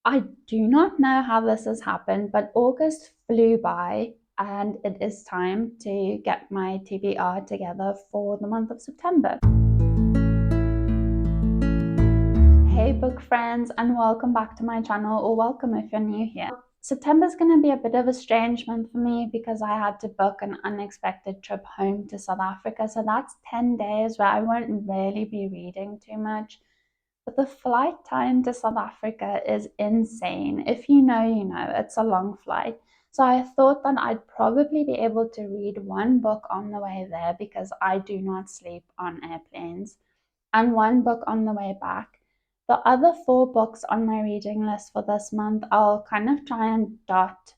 I do not know how this has happened, but August flew by and it is time to get my TBR together for the month of September. Hey book friends, and welcome back to my channel, or welcome if you're new here. September's going to be a bit of a strange month for me because I had to book an unexpected trip home to South Africa, so that's 10 days where I won't really be reading too much. But the flight time to South Africa is insane. If you know, you know, it's a long flight. So I thought that I'd probably be able to read one book on the way there because I do not sleep on airplanes, and one book on the way back. The other 4 books on my reading list for this month, I'll kind of try and dot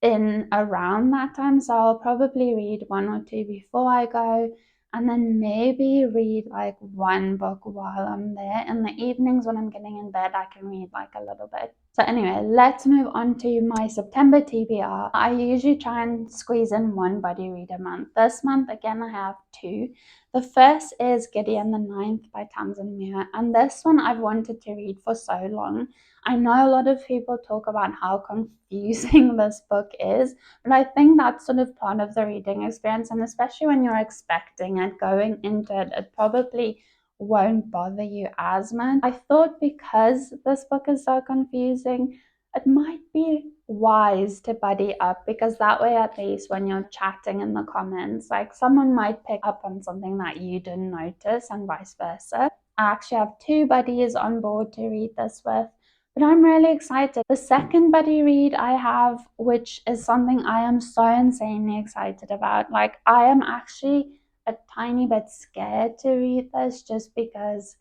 in around that time. So I'll probably read 1 or 2 before I go, and then maybe read like one book while I'm there. In the evenings when I'm getting in bed, I can read like a little bit. So anyway, let's move on to my September TBR. I usually try and squeeze in one buddy read a month. This month, again, I have 2. The first is Gideon the Ninth by Tamsyn Muir, and this one I've wanted to read for so long. I know a lot of people talk about how confusing this book is, but I think that's sort of part of the reading experience, and especially when you're expecting it, going into it, it probably won't bother you as much. I thought because this book is so confusing, it might be wise to buddy up, because that way at least when you're chatting in the comments, like someone might pick up on something that you didn't notice and vice versa. I actually have 2 buddies on board to read this with. But I'm really excited. The second buddy read I have, which is something I am so insanely excited about. Like, I am actually a tiny bit scared to read this just because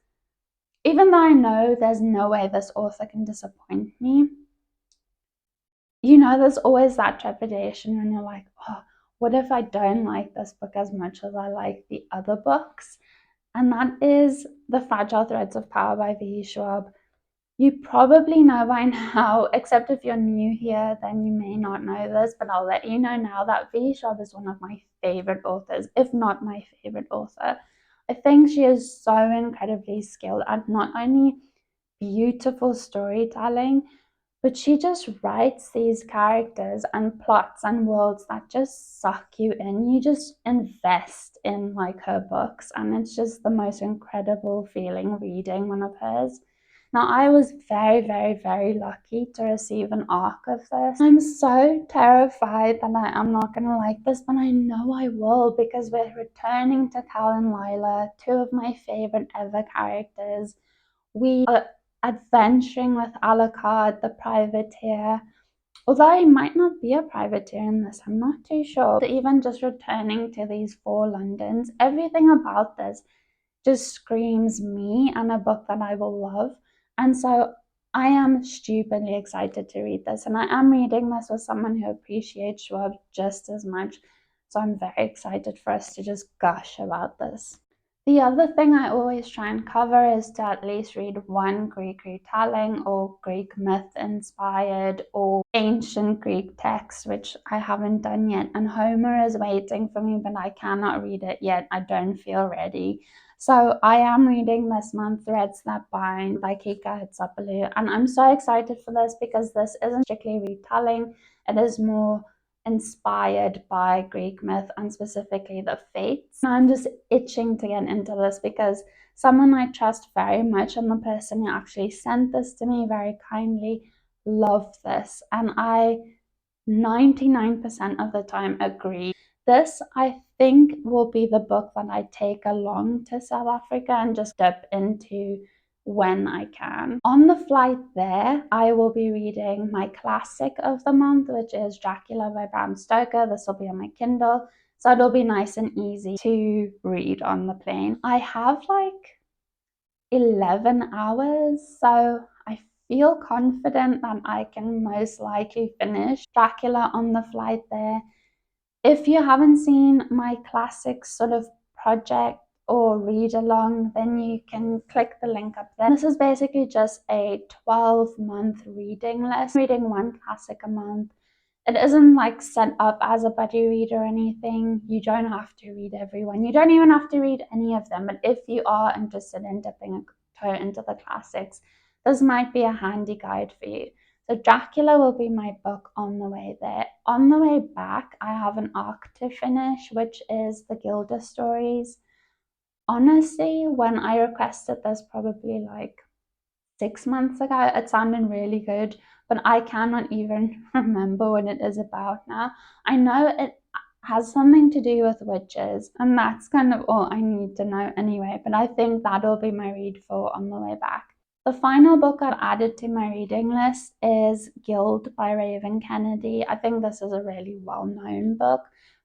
even though I know there's no way this author can disappoint me, you know, there's always that trepidation when you're like, oh, what if I don't like this book as much as I like the other books? And that is The Fragile Threads of Power by V. Schwab. You probably know by now, except if you're new here, then you may not know this, but I'll let you know now that V. Schwab is one of my favorite authors, if not my favorite author. I think she is so incredibly skilled at not only beautiful storytelling, but she just writes these characters and plots and worlds that just suck you in. You just invest in like her books, and it's just the most incredible feeling reading one of hers. Now, I was very, very, very lucky to receive an arc of this. I'm so terrified that I am not going to like this, but I know I will, because we're returning to Cal and Lila, 2 of my favorite ever characters. We are adventuring with Alucard, the privateer. Although he might not be a privateer in this, I'm not too sure. Even just returning to these 4 Londons, everything about this just screams me and a book that I will love. And so I am stupidly excited to read this. And I am reading this with someone who appreciates Schwab just as much. So I'm very excited for us to just gush about this. The other thing I always try and cover is to at least read one Greek retelling or Greek myth inspired or ancient Greek text, which I haven't done yet. And Homer is waiting for me, but I cannot read it yet. I don't feel ready. So I am reading this month Threads That Bind by Kika Hatzopoulou, and I'm so excited for this because this isn't strictly retelling. It is more inspired by Greek myth and specifically the Fates. I'm just itching to get into this because someone I trust very much, and the person who actually sent this to me very kindly, loved this, and I 99% of the time agree. This, I think, will be the book that I take along to South Africa and just dip into when I can. On the flight there, I will be reading my classic of the month, which is Dracula by Bram Stoker. This will be on my Kindle, so it'll be nice and easy to read on the plane. I have like 11 hours, so I feel confident that I can most likely finish Dracula on the flight there. If you haven't seen my classic sort of project or read along, then you can click the link up there. This is basically just a 12-month reading list, reading one classic a month. It isn't like set up as a buddy read or anything. You don't have to read everyone. You don't even have to read any of them. But if you are interested in dipping a toe into the classics, this might be a handy guide for you. So Dracula will be my book on the way there. On the way back, I have an arc to finish, which is the Gilda stories. Honestly, when I requested this probably like 6 months ago, it sounded really good, but I cannot even remember what it is about now. I know it has something to do with witches, and that's kind of all I need to know anyway, but I think that'll be my read for on the way back. The final book I've added to my reading list is Gild by Raven Kennedy. I think this is a really well-known book,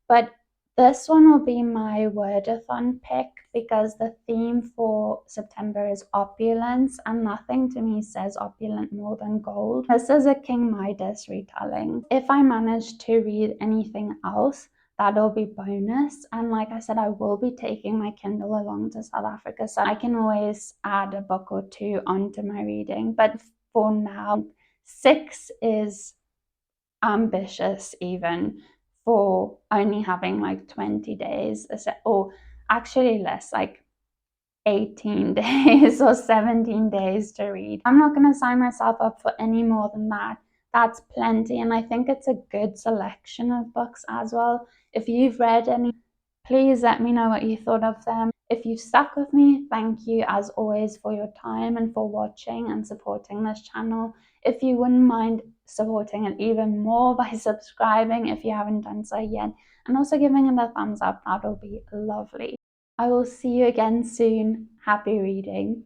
but this one will be my wordathon pick because the theme for September is opulence, and nothing to me says opulent more than gold. This is a King Midas retelling. If I manage to read anything else, that'll be bonus. And like I said, I will be taking my Kindle along to South Africa, so I can always add a book or two onto my reading. But for now, 6 is ambitious even for only having like 20 days, or actually less, like 18 days or 17 days to read. I'm not going to sign myself up for any more than that. That's plenty, and I think it's a good selection of books as well. If you've read any, please let me know what you thought of them. If you've stuck with me, thank you as always for your time and for watching and supporting this channel. If you wouldn't mind supporting it even more by subscribing if you haven't done so yet, and also giving it a thumbs up, that'll be lovely. I will see you again soon. Happy reading.